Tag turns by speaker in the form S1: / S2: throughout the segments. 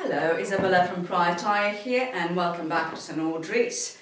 S1: Hello, Isabella from Prior Tire here, and welcome back to St Audrey's.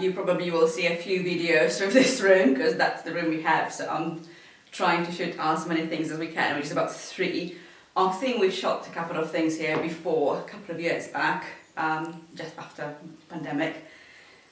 S1: You probably will see a few videos of this room because that's the room we have, so I'm trying to shoot as many things as we can, which is about 3. I think we shot a couple of things here before, a couple of years back, just after pandemic,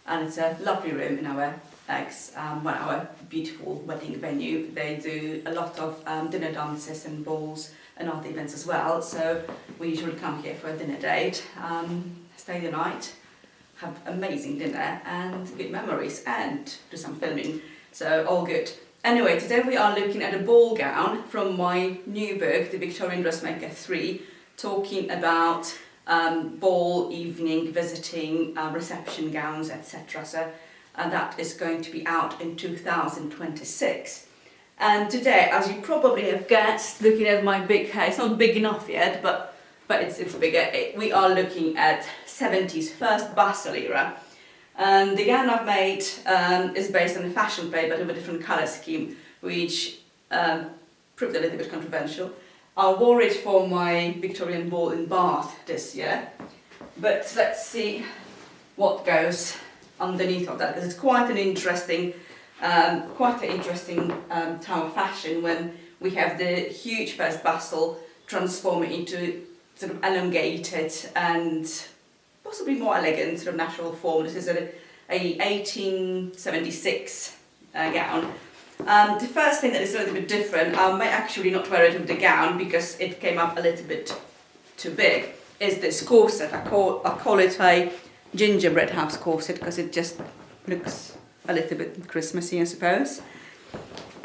S1: and it's a lovely room in our our beautiful wedding venue. They do a lot of dinner dances and balls and other events as well, so we usually come here for a dinner date, stay the night, have amazing dinner and good memories and do some filming, so all good. Anyway, today we are looking at a ball gown from my new book, The Victorian Dressmaker 3, talking about ball, evening, visiting, reception gowns, etc. So that is going to be out in 2026. And today, as you probably have guessed, looking at my big hair, it's not big enough yet, but it's bigger. We are looking at 70s, first Bustle era. And the gown I've made is based on a fashion plate, but with a different colour scheme, which proved a little bit controversial. I wore it for my Victorian ball in Bath this year, but let's see what goes underneath of that, because it's quite an interesting time of fashion when we have the huge first bustle transforming into sort of elongated and possibly more elegant sort of natural form. This is a 1876 gown. The first thing that is a little bit different, I may actually not wear it with the gown because it came up a little bit too big, is this corset. I call it a gingerbread house corset because it just looks a little bit Christmassy, I suppose.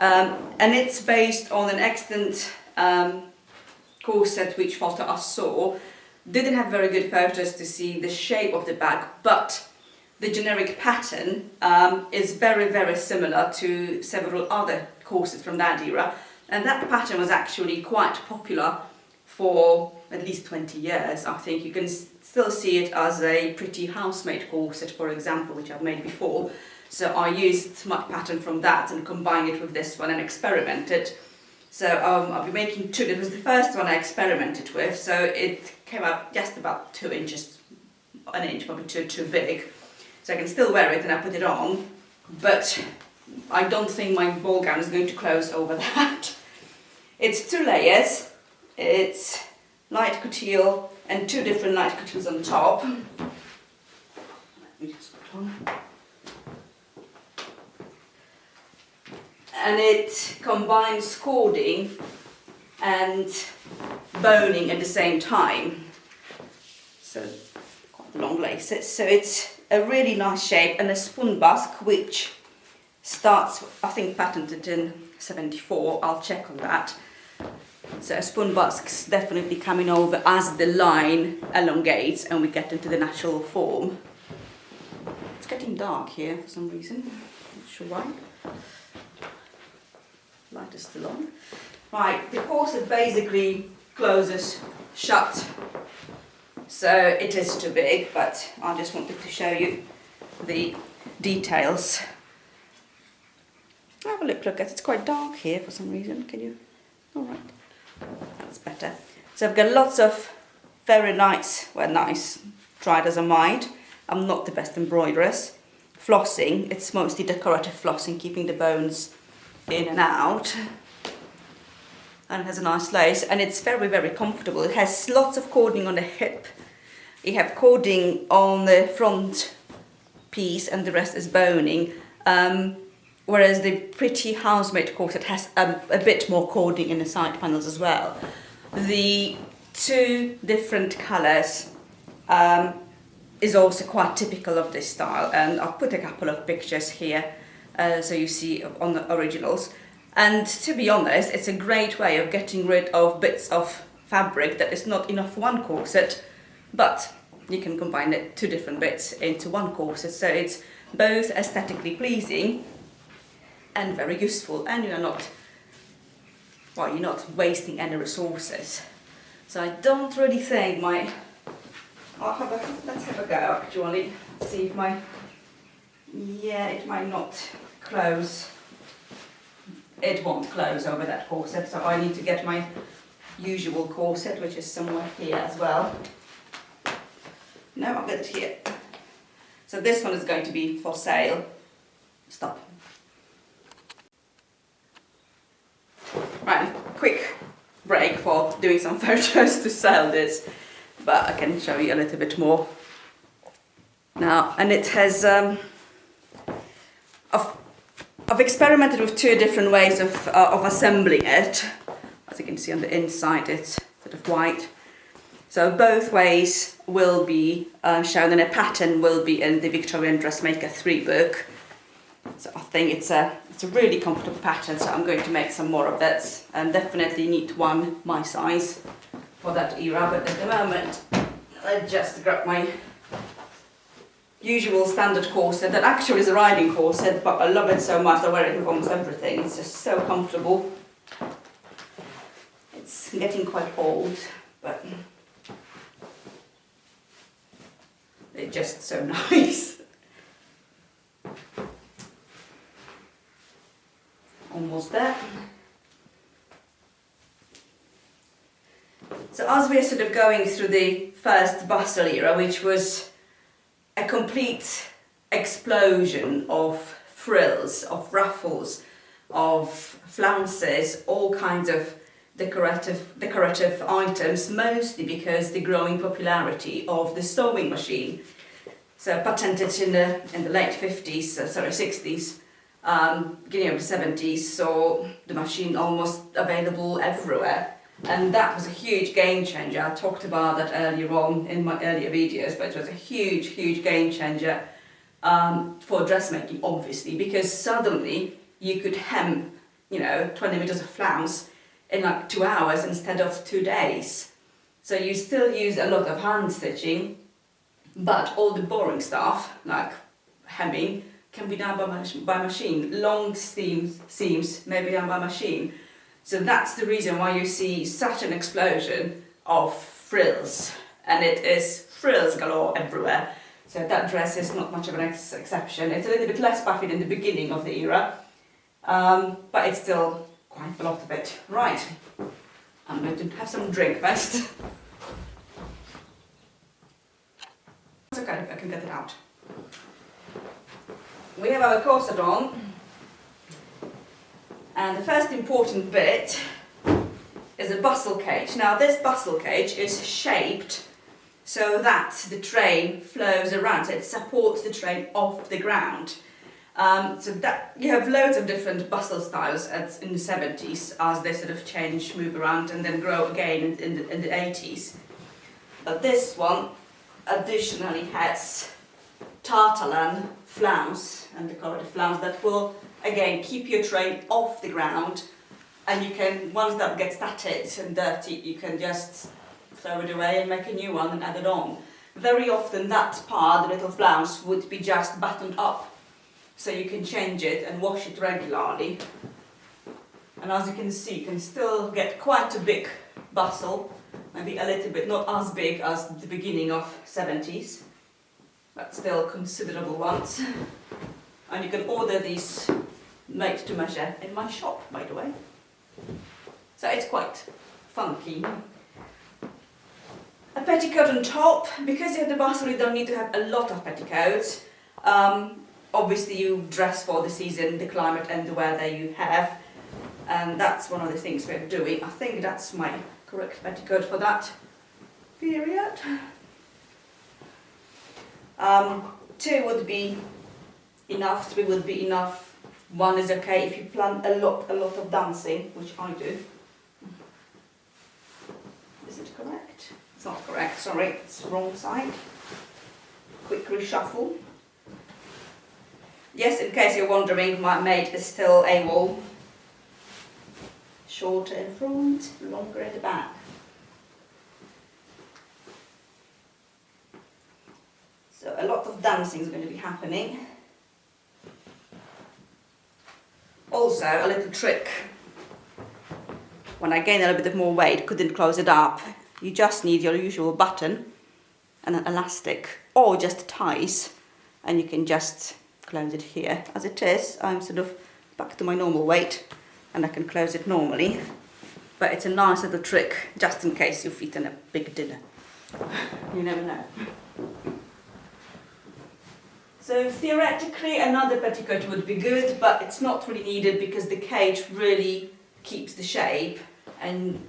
S1: And it's based on an extant corset which photo I saw. Didn't have very good photos to see the shape of the bag, but the generic pattern is very, very similar to several other corsets from that era. And that pattern was actually quite popular for at least 20 years. I think you can still see it as a pretty housemaid corset, for example, which I've made before. So I used my pattern from that and combined it with this one and experimented. So I'll be making 2. It was the first one I experimented with, so it came up just about 2 inches, an inch, probably too big. So I can still wear it and I put it on, but I don't think my ball gown is going to close over that. It's 2 layers. It's light couture and 2 different light coutures on top. Let me just put on. And it combines cording and boning at the same time. So quite long laces. So it's a really nice shape, and a spoon basque which starts, I think, patented in 74. I'll check on that. So a spoon basque's definitely coming over as the line elongates and we get into the natural form. It's getting dark here for some reason. Not sure why. Light is still on. Right, the corset basically closes shut. So it is too big, but I just wanted to show you the details. Have a look at it. It's quite dark here for some reason. Can you? All right. That's better. So I've got lots of very nice, tried as I might. I'm not the best embroideress. Flossing, it's mostly decorative flossing, keeping the bones in and out. And it has a nice lace, and it's very, very comfortable. It has lots of cording on the hip. You have cording on the front piece and the rest is boning. Whereas the pretty housemaid corset has a bit more cording in the side panels as well. The 2 different colours is also quite typical of this style, and I'll put a couple of pictures here so you see on the originals. And to be honest, it's a great way of getting rid of bits of fabric that is not enough for one corset, but you can combine it 2 different bits into one corset, so it's both aesthetically pleasing and very useful, and you're not wasting any resources. So I don't really think let's have a go actually, see if it might not close. It won't close over that corset, so I need to get my usual corset, which is somewhere here as well. No, I've got it here. So this one is going to be for sale. Stop. Right, quick break for doing some photos to sell this, but I can show you a little bit more now. And it has I've experimented with 2 different ways of assembling it. As you can see on the inside, it's sort of white. So both ways will be shown, and a pattern will be in the Victorian Dressmaker 3 book. So I think it's a really comfortable pattern, so I'm going to make some more of that, and definitely need one my size for that era. But at the moment, I just grab my usual standard corset that actually is a riding corset, but I love it so much I wear it with almost everything. It's just so comfortable. It's getting quite old, but they're just so nice. Almost there. So as we're sort of going through the first Bustle era, which was a complete explosion of frills, of ruffles, of flounces, all kinds of decorative items, mostly because the growing popularity of the sewing machine. So patented in the late 50s, 60s, beginning of the 70s, so the machine almost available everywhere. And that was a huge game changer. I talked about that earlier on in my earlier videos, but it was a huge, huge game changer for dressmaking, obviously, because suddenly you could hem, 20 meters of flounce in like 2 hours instead of 2 days. So you still use a lot of hand stitching, but all the boring stuff, like hemming, can be done by machine. Long seams may be done by machine. So that's the reason why you see such an explosion of frills, and it is frills galore everywhere. So that dress is not much of an exception. It's a little bit less puffy than the beginning of the era, but it's still quite a lot of it. Right, I'm going to have some drink first. It's okay, I can get it out. We have our corset on. And the first important bit is a bustle cage. Now this bustle cage is shaped so that the train flows around, so it supports the train off the ground. So that you have loads of different bustle styles in the 70s as they sort of change, move around and then grow again in the 80s. But this one additionally has tarlatan flounce and decorative flounce that will again keep your train off the ground, and you can, once that gets tattered and dirty, you can just throw it away and make a new one and add it on. Very often that part, the little flounce, would be just buttoned up, so you can change it and wash it regularly. And as you can see, you can still get quite a big bustle, maybe a little bit, not as big as the beginning of 70s, but still considerable ones. And you can order these made to measure in my shop, by the way. So it's quite funky. A petticoat on top. Because you have the bustle, you don't need to have a lot of petticoats. Obviously you dress for the season, the climate and the weather you have. And that's one of the things we're doing. I think that's my correct petticoat for that period. 2 would be enough, 3 would be enough. 1 is okay if you plan a lot of dancing, which I do. Is it correct? It's not correct, sorry, it's wrong side. Quick reshuffle. Yes, in case you're wondering, my mate is still AWOL. Shorter in front, longer in the back. So a lot of dancing is going to be happening. Also, a little trick. When I gain a little bit of more weight, couldn't close it up, you just need your usual button and an elastic, or just ties, and you can just close it here. As it is, I'm sort of back to my normal weight, and I can close it normally. But it's a nice little trick, just in case you've eaten a big dinner. You never know. So theoretically another petticoat would be good, but it's not really needed because the cage really keeps the shape and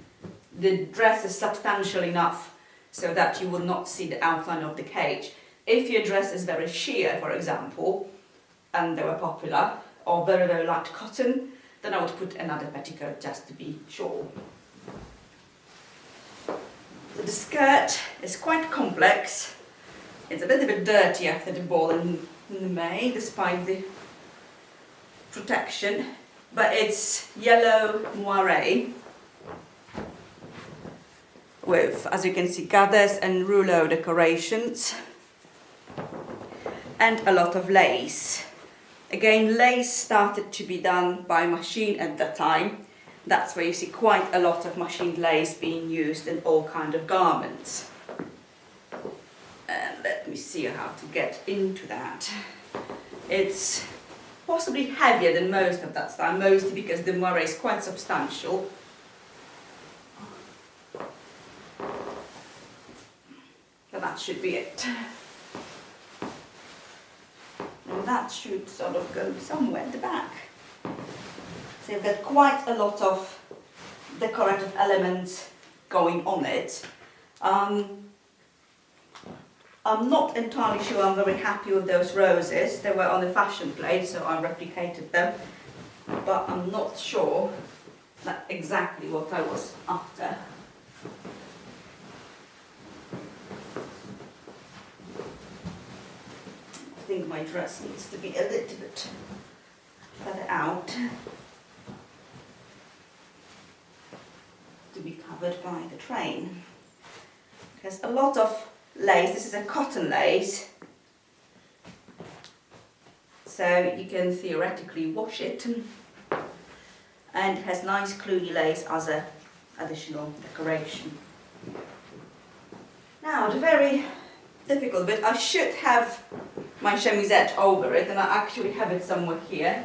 S1: the dress is substantial enough so that you will not see the outline of the cage. If your dress is very sheer, for example, and they were popular, or very, very light cotton, then I would put another petticoat just to be sure. So the skirt is quite complex. It's a little bit dirty after the ball in May, despite the protection, but it's yellow moiré with, as you can see, gathers and rouleau decorations and a lot of lace. Again, lace started to be done by machine at that time. That's where you see quite a lot of machined lace being used in all kinds of garments. And let me see how to get into that. It's possibly heavier than most of that style, mostly because the moiré is quite substantial. So that should be it. And that should sort of go somewhere at the back. So you've got quite a lot of decorative elements going on it. I'm not entirely sure I'm very happy with those roses. They were on the fashion plate, so I replicated them. But I'm not sure that's exactly what I was after. I think my dress needs to be a little bit further out to be covered by the train. There's a lot of lace. This is a cotton lace, so you can theoretically wash it, and it has nice cluny lace as an additional decoration. Now the very difficult bit, I should have my chemisette over it, and I actually have it somewhere here.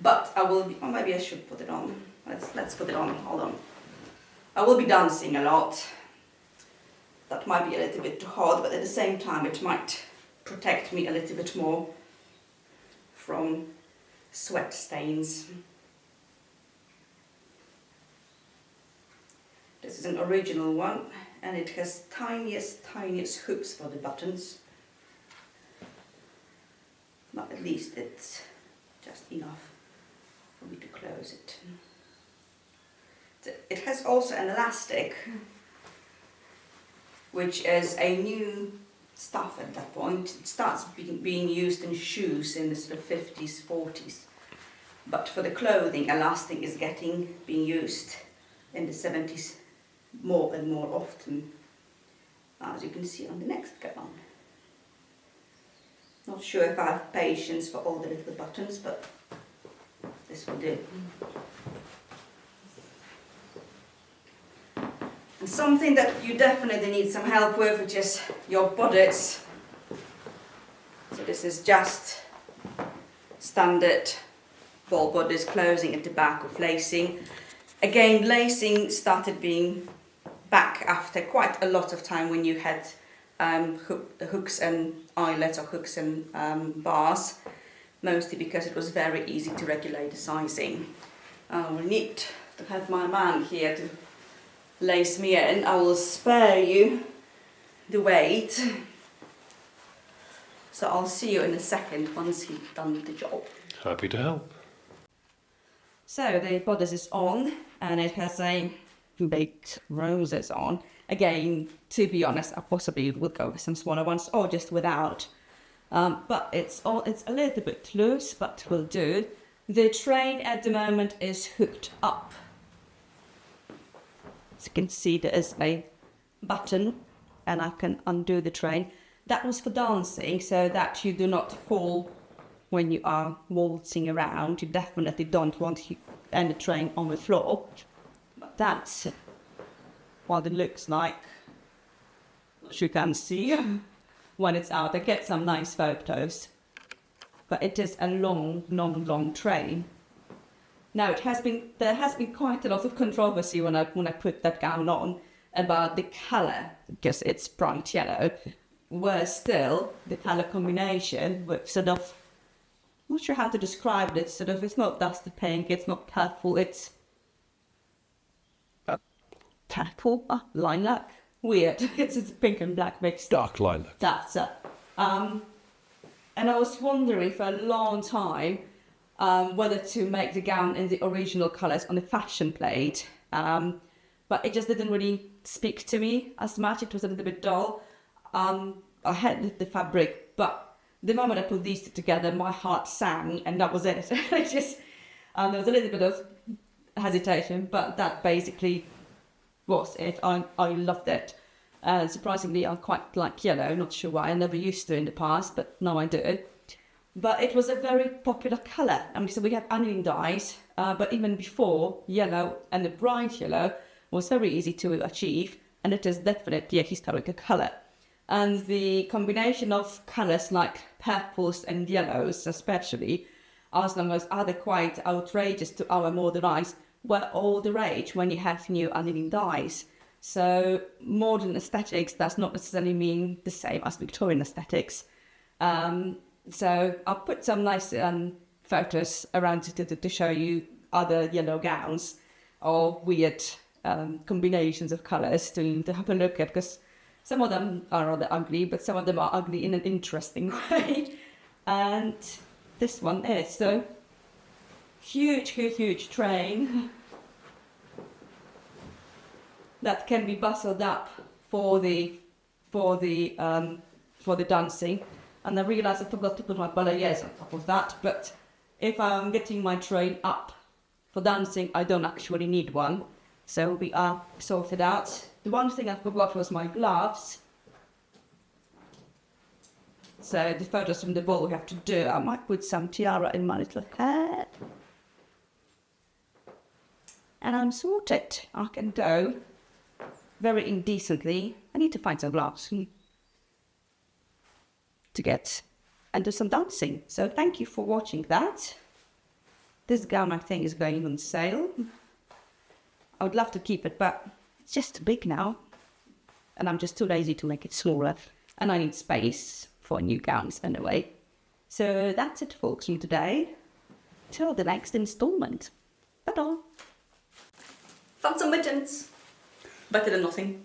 S1: But I will be, or maybe I should put it on. Let's put it on, hold on. I will be dancing a lot. That might be a little bit too hot, but at the same time it might protect me a little bit more from sweat stains. This is an original one, and it has tiniest hoops for the buttons. But at least it's just enough for me to close it. It has also an elastic, which is a new stuff at that point. It starts being used in shoes in the sort of 50s, 40s. But for the clothing, elastic is being used in the 70s more and more often, as you can see on the next gown. Not sure if I have patience for all the little buttons, but this will do. And something that you definitely need some help with, which is your bodice. So this is just standard ball bodice closing at the back with lacing. Again, lacing started being back after quite a lot of time when you had hooks and eyelets or hooks and bars, mostly because it was very easy to regulate the sizing. We need to have my man here to lace me in. I will spare you the wait. So I'll see you in a second once he's done the job.
S2: Happy to help.
S1: So the bodice is on, and it has a baked roses on. Again, to be honest, I possibly would go with some smaller ones or just without. But it's a little bit loose, but will do. The train at the moment is hooked up. As you can see, there is a button, and I can undo the train. That was for dancing, so that you do not fall when you are waltzing around. You definitely don't want to end the train on the floor. But that's what it looks like, as you can see when it's out. I get some nice photos, but it is a long train. Now there has been quite a lot of controversy when I put that gown on, about the colour, because it's bright yellow, where still the colour combination with sort of, I'm not sure how to describe it, sort of, it's not dusty pink, it's not purple, it's purple, lilac, weird, it's pink and black mixed.
S2: Dark lilac.
S1: That's it. And I was wondering for a long time whether to make the gown in the original colours on the fashion plate, but it just didn't really speak to me as much. It was a little bit dull. I had the fabric, but the moment I put these two together, my heart sang, and that was it. It just there was a little bit of hesitation, but that basically was it. I loved it. Surprisingly, I quite like yellow. Not sure why. I never used to in the past, but now I do. But it was a very popular colour. I mean, so we have aniline dyes, but even before, yellow and the bright yellow was very easy to achieve, and it is definitely a historical colour. And the combination of colours like purples and yellows, especially, as long as are quite outrageous to our modern eyes, were all the rage when you have new aniline dyes. So modern aesthetics does not necessarily mean the same as Victorian aesthetics. So I'll put some nice photos around to show you other yellow gowns or weird combinations of colours to have a look at, because some of them are rather ugly, but some of them are ugly in an interesting way. And this one is. So huge train that can be bustled up for the dancing. And I realised I forgot to put my balayage on top of that, but if I'm getting my train up for dancing, I don't actually need one. So we are sorted out. The one thing I forgot was my gloves. So the photos from the ball we have to do. I might put some tiara in my little hair. And I'm sorted. I can go very indecently. I need to find some gloves to get and do some dancing. So thank you for watching that. This gown, I think, is going on sale. I would love to keep it, but it's just too big now. And I'm just too lazy to make it smaller. And I need space for new gowns anyway. So that's it, folks, from today. Till the next installment. Ta-da! Found some mittens. Better than nothing.